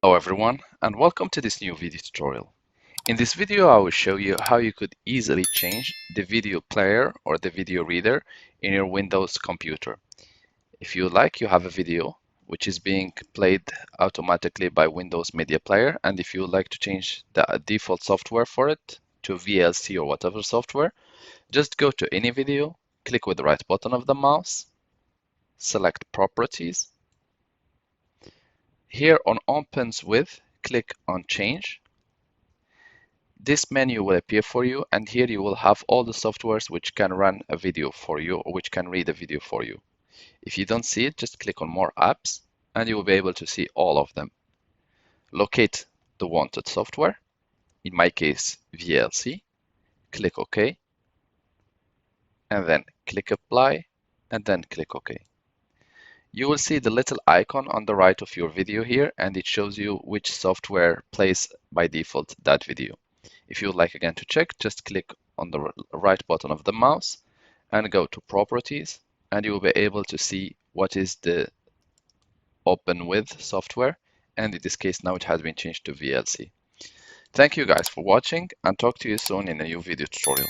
Hello everyone, and welcome to this new video tutorial. In this video I will show you how you could easily change the video player or the video reader in your Windows computer. If you like, you have a video which is being played automatically by Windows Media Player, and if you would like to change the default software for it to VLC or whatever software, just go to any video, click with the right button of the mouse, select Properties. Here on Opens With, click on Change. This menu will appear for you, and here you will have all the softwares which can run a video for you or which can read a video for you. If you don't see it, just click on More Apps and you will be able to see all of them. Locate the wanted software, in my case VLC, click OK, and then click Apply, and then click OK. You will see the little icon on the right of your video here, and it shows you which software plays by default that video. If you would like again to check, just click on the right button of the mouse and go to Properties, and you will be able to see what is the Open With software, and in this case now it has been changed to VLC. Thank you guys for watching, and talk to you soon in a new video tutorial.